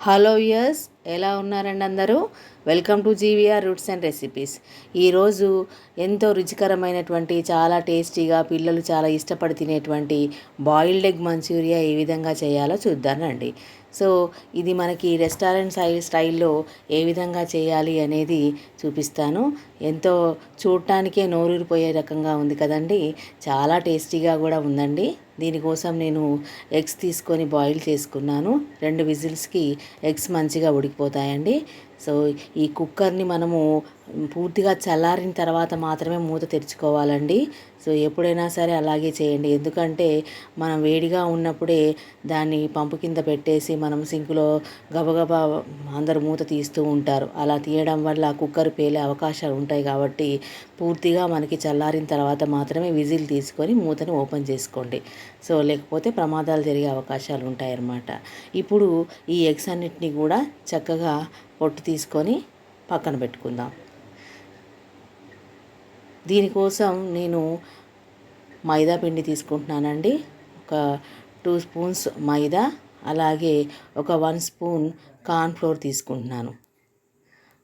Hello yes, ఎలా ఉన్నారండి అందరూ? Welcome to GVR roots and recipes. ఈరోజు ఎంతో రుచికరమైనటువంటి చాలా టేస్టీగా పిల్లలు చాలా ఇష్టపడి తినేటువంటి బాయిల్డ్ ఎగ్ మంచూరియా ఏ విధంగా చేయాలో చూద్దానండి. సో ఇది మనకి రెస్టారెంట్ స్టైల్లో ఏ విధంగా చేయాలి అనేది చూపిస్తాను. ఎంతో చూడటానికే నోరూరిపోయే రకంగా ఉంది కదండి. చాలా టేస్టీగా కూడా ఉందండి. దీనికోసం నేను ఎగ్స్ తీసుకొని బాయిల్ చేసుకున్నాను. 2 విజిల్స్కి ఎగ్స్ మంచిగా ఉడికిపోతాయండి. సో ఈ కుక్కర్ని మనము పూర్తిగా చల్లారిన తర్వాత మాత్రమే మూత తెరుచుకోవాలండి. సో ఎప్పుడైనా సరే అలాగే చేయండి. ఎందుకంటే మనం వేడిగా ఉన్నప్పుడే దాన్ని పంపు కింద పెట్టేసి మనం సింకులో గబగబా అందరూ మూత తీస్తూ ఉంటారు. అలా తీయడం వల్ల కుక్కర్ పేలే అవకాశాలు ఉంటాయి. కాబట్టి పూర్తిగా మనకి చల్లారిన తర్వాత మాత్రమే విజిల్ తీసుకొని మూతను ఓపెన్ చేసుకోండి. సో లేకపోతే ప్రమాదాలు జరిగే అవకాశాలు ఉంటాయన్నమాట. ఇప్పుడు ఈ ఎగ్స్ అన్నిటినీ కూడా చక్కగా పొట్టు తీసుకొని పక్కన పెట్టుకుందాం. దీనికోసం నేను మైదా పిండి తీసుకుంటున్నానండి. ఒక 2 స్పూన్స్ మైదా, అలాగే ఒక 1 స్పూన్ కార్న్ఫ్లోర్ తీసుకుంటున్నాను.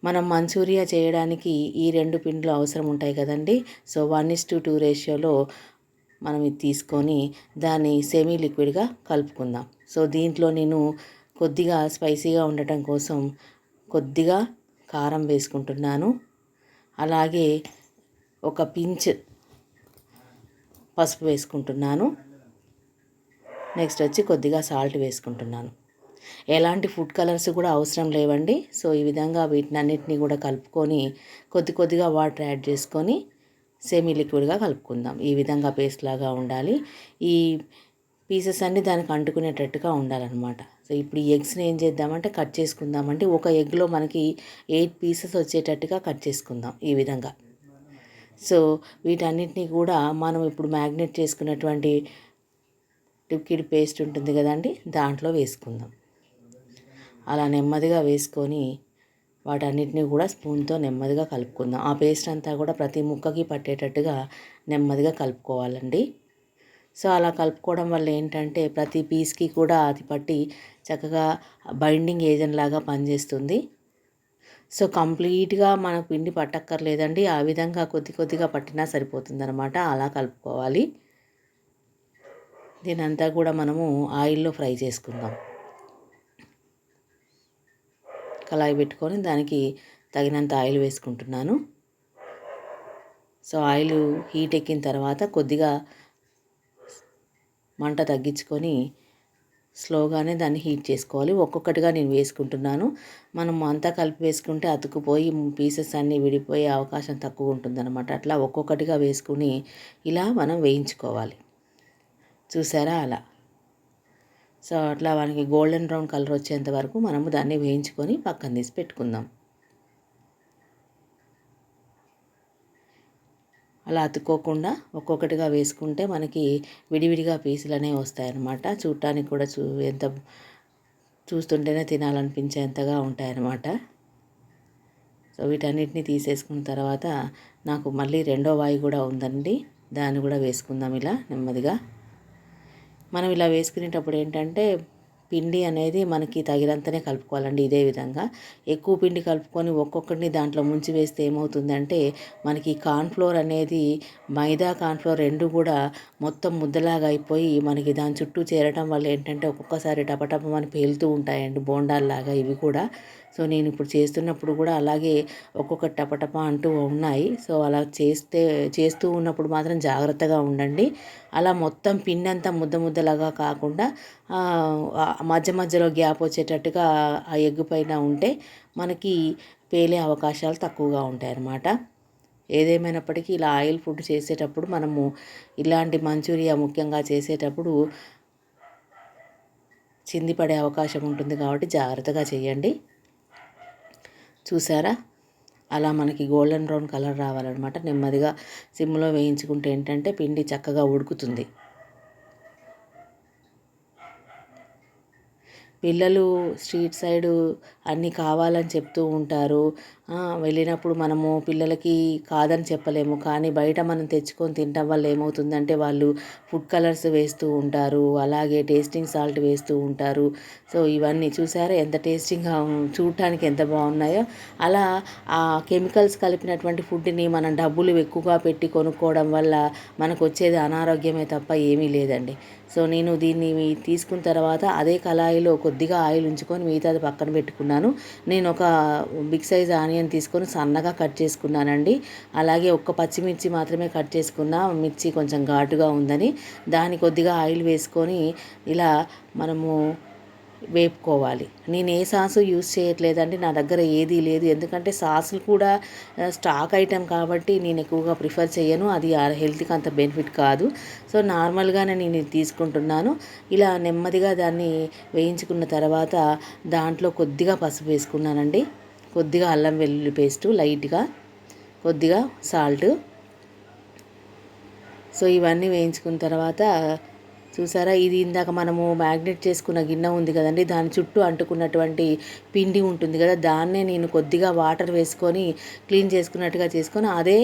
మనం మంచూరియా చేయడానికి ఈ 2 పిండిలు అవసరం ఉంటాయి కదండి. సో 1:2 రేషియోలో మనం ఇది తీసుకొని దాన్ని సెమీ లిక్విడ్గా కలుపుకుందాం. సో దీంట్లో నేను కొద్దిగా స్పైసీగా ఉండటం కోసం కొద్దిగా కారం వేసుకుంటున్నాను. అలాగే ఒక పించ్ పసుపు వేసుకుంటున్నాను. నెక్స్ట్ వచ్చి కొద్దిగా సాల్ట్ వేసుకుంటున్నాను. ఎలాంటి ఫుడ్ కలర్స్ కూడా అవసరం లేవండి. సో ఈ విధంగా వీటినన్నిటినీ కూడా కలుపుకొని కొద్దిగా వాటర్ యాడ్ చేసుకొని సెమీ లిక్విడ్గా కలుపుకుందాం. ఈ విధంగా పేస్ట్ లాగా ఉండాలి. ఈ పీసెస్ అన్నీ దానికి అంటుకునేటట్టుగా ఉండాలన్నమాట. సో ఇప్పుడు ఈ ఎగ్స్ని ఏం చేద్దామంటే కట్ చేసుకుందామంటే ఒక ఎగ్లో మనకి 8 పీసెస్ వచ్చేటట్టుగా కట్ చేసుకుందాం ఈ విధంగా. సో వీటన్నిటినీ కూడా మనం ఇప్పుడు మ్యాగ్నేట్ చేసుకున్నటువంటి లిక్విడ్ పేస్ట్ ఉంటుంది కదండి, దాంట్లో వేసుకుందాం. అలా నెమ్మదిగా వేసుకొని వాటన్నిటిని కూడా స్పూన్తో నెమ్మదిగా కలుపుకుందాం. ఆ పేస్ట్ అంతా కూడా ప్రతి ముక్కకి పట్టేటట్టుగా నెమ్మదిగా కలుపుకోవాలండి. సో అలా కలుపుకోవడం వల్ల ఏంటంటే ప్రతి పీస్కి కూడా అది పట్టి చక్కగా బైండింగ్ ఏజెంట్ లాగా పనిచేస్తుంది. సో కంప్లీట్గా మనకు పిండి పట్టక్కర్లేదండి. ఆ విధంగా కొద్దిగా పట్టినా సరిపోతుందన్నమాట. అలా కలుపుకోవాలి. దీనంతా కూడా మనము ఆయిల్లో ఫ్రై చేసుకుందాం. కళాయి పెట్టుకొని దానికి తగినంత ఆయిల్ వేసుకుంటున్నాను. సో ఆయిల్ హీట్ ఎక్కిన తర్వాత కొద్దిగా మంట తగ్గించుకొని స్లోగానే దాన్ని హీట్ చేసుకోవాలి. ఒక్కొక్కటిగా నేను వేసుకుంటున్నాను. మనం అంతా కలిపి వేసుకుంటే అతుకుపోయి పీసెస్ అన్నీ విడిపోయే అవకాశం తక్కువ ఉంటుందన్నమాట. అట్లా ఒక్కొక్కటిగా వేసుకుని ఇలా మనం వేయించుకోవాలి. చూసారా అలా. సో అట్లా మనకి గోల్డెన్ బ్రౌన్ కలర్ వచ్చేంత వరకు మనము దాన్ని వేయించుకొని పక్కన తీసి పెట్టుకుందాం. అలా అతుక్కోకుండా ఒక్కొక్కటిగా వేసుకుంటే మనకి విడివిడిగా పీసులు అనేవి వస్తాయన్నమాట. చూడటానికి కూడా ఎంత చూస్తుంటేనే తినాలనిపించేంతగా ఉంటాయన్నమాట. సో వీటన్నిటిని తీసేసుకున్న తర్వాత నాకు మళ్ళీ రెండో వాయి కూడా ఉందండి. దాన్ని కూడా వేసుకుందాం ఇలా నెమ్మదిగా. మనం ఇలా వేసుకునేటప్పుడు ఏంటంటే పిండి అనేది మనకి తగినంతనే కలుపుకోవాలండి. ఇదే విధంగా ఎక్కువ పిండి కలుపుకొని ఒక్కొక్కటిని దాంట్లో ముంచి వేస్తే ఏమవుతుందంటే మనకి కార్న్ఫ్లోర్ అనేది మైదా కార్న్ఫ్లోర్ రెండు కూడా మొత్తం ముద్దలాగా అయిపోయి మనకి దాని చుట్టూ చేరడం వల్ల ఏంటంటే ఒక్కొక్కసారి టపటపమని పేలుతూ ఉంటాయండి బోండాల్లాగా ఇవి కూడా. సో నేను ఇప్పుడు చేస్తున్నప్పుడు కూడా అలాగే ఒక్కొక్క టపటప అంటూ ఉన్నాయి. సో అలా చేస్తూ ఉన్నప్పుడు మాత్రం జాగ్రత్తగా ఉండండి. అలా మొత్తం పిండి అంతా ముద్దలాగా కాకుండా మధ్యలో గ్యాప్ వచ్చేటట్టుగా ఆ ఎగ్ పైన ఉంటే మనకి పేలే అవకాశాలు తక్కువగా ఉంటాయి అన్నమాట. ఏదేమైనప్పటికీ ఇలా ఆయిల్ ఫుడ్ చేసేటప్పుడు మనము ఇలాంటి మంచూరియా ముఖ్యంగా చేసేటప్పుడు చింది పడే అవకాశం ఉంటుంది కాబట్టి జాగ్రత్తగా చేయండి. చూసారా అలా మనకి గోల్డెన్ బ్రౌన్ కలర్ రావాలన్నమాట. నెమ్మదిగా సిమ్లో వేయించుకుంటే ఏంటంటే పిండి చక్కగా ఉడుకుతుంది. పిల్లలు స్ట్రీట్ సైడు అన్నీ కావాలని చెప్తూ ఉంటారు. వెళ్ళినప్పుడు మనము పిల్లలకి కాదని చెప్పలేము. కానీ బయట మనం తెచ్చుకొని తినటం వల్ల ఏమవుతుందంటే వాళ్ళు ఫుడ్ కలర్స్ వేస్తూ ఉంటారు. అలాగే టేస్టింగ్ సాల్ట్ వేస్తూ ఉంటారు. సో ఇవన్నీ చూసారా ఎంత టేస్టింగ్గా చూడటానికి ఎంత బాగున్నాయో. అలా ఆ కెమికల్స్ కలిపినటువంటి ఫుడ్ని మనం డబ్బులు ఎక్కువగా పెట్టి కొనుక్కోవడం వల్ల మనకు వచ్చేది అనారోగ్యమే తప్ప ఏమీ లేదండి. సో నేను దీన్ని తీసుకున్న తర్వాత అదే కళాయిలో కొద్దిగా ఆయిల్ ఉంచుకొని మిగతాది పక్కన పెట్టుకున్నాను. నేను ఒక బిగ్ సైజ్ ఆనియన్ తీసుకొని సన్నగా కట్ చేసుకున్నానండి. అలాగే ఒక్క పచ్చిమిర్చి మాత్రమే కట్ చేసుకున్నా, మిర్చి కొంచెం ఘాటుగా ఉందని. దాన్ని కొద్దిగా ఆయిల్ వేసుకొని ఇలా మనము వేపుకోవాలి. నేను ఏ సాసు యూస్ చేయట్లేదండి, నా దగ్గర ఏదీ లేదు. ఎందుకంటే సాసులు కూడా స్టాక్ ఐటెం కాబట్టి నేను ఎక్కువగా ప్రిఫర్ చేయను. అది హెల్త్కి అంత బెనిఫిట్ కాదు. సో నార్మల్గానే నేను ఇది తీసుకుంటున్నాను. ఇలా నెమ్మదిగా దాన్ని వేయించుకున్న తర్వాత దాంట్లో కొద్దిగా పసుపు వేసుకున్నానండి, కొద్దిగా అల్లం వెల్లుల్లి పేస్టు లైట్గా, కొద్దిగా సాల్ట్. సో ఇవన్నీ వేయించుకున్న తర్వాత చూసారా, ఇది ఇందాక మనము మ్యాగ్నెట్ చేసుకున్న గిన్నె ఉంది కదండి, దాని చుట్టూ అంటుకున్నటువంటి పిండి ఉంటుంది కదా, దాన్నే నేను కొద్దిగా వాటర్ వేసుకొని క్లీన్ చేసుకున్నట్టుగా చేసుకొని అదే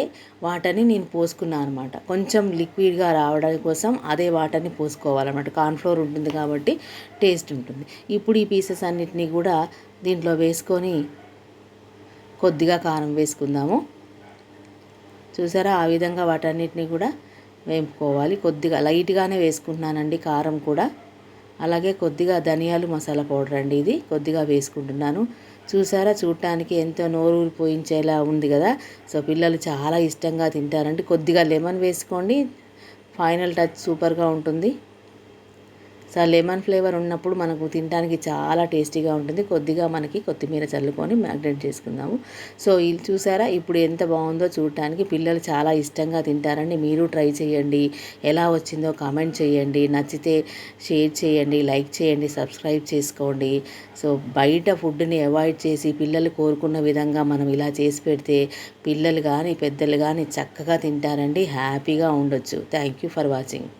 వాటర్ని నేను పోసుకున్నాను అనమాట. కొంచెం లిక్విడ్గా రావడం కోసం అదే వాటర్ని పోసుకోవాలన్నమాట. కార్న్ఫ్లోర్ ఉంటుంది కాబట్టి టేస్ట్ ఉంటుంది. ఇప్పుడు ఈ పీసెస్ అన్నిటినీ కూడా దీంట్లో వేసుకొని కొద్దిగా కారం వేసుకుందాము. చూసారా, ఆ విధంగా వాటన్నిటిని కూడా వేపుకోవాలి. కొద్దిగా లైట్గానే వేసుకుంటున్నానండి కారం కూడా. అలాగే కొద్దిగా ధనియాలు మసాలా పౌడర్ అండి, ఇది కొద్దిగా వేసుకుంటున్నాను. చూసారా, చూడటానికి ఎంతో నోరు ఊరిపోయించేలా ఉంది కదా. సో పిల్లలు చాలా ఇష్టంగా తింటారండి. కొద్దిగా లెమన్ వేసుకోండి, ఫైనల్ టచ్ సూపర్గా ఉంటుంది. సో లెమన్ ఫ్లేవర్ ఉన్నప్పుడు మనకు తినడానికి చాలా టేస్టీగా ఉంటుంది. కొద్దిగా మనకి కొత్తిమీర చల్లుకొని మ్యాగ్నేట్ చేసుకుందాము. సో ఇది చూసారా, ఇప్పుడు ఎంత బాగుందో చూడటానికి. పిల్లలు చాలా ఇష్టంగా తింటారండి. మీరు ట్రై చేయండి, ఎలా వచ్చిందో కామెంట్ చేయండి. నచ్చితే షేర్ చేయండి, లైక్ చేయండి, సబ్స్క్రైబ్ చేసుకోండి. సో బయట ఫుడ్ని అవాయిడ్ చేసి పిల్లలు కోరుకున్న విధంగా మనం ఇలా చేసి పెడితే పిల్లలు కానీ పెద్దలు కానీ చక్కగా తింటారండి, హ్యాపీగా ఉండొచ్చు. Thank you for watching.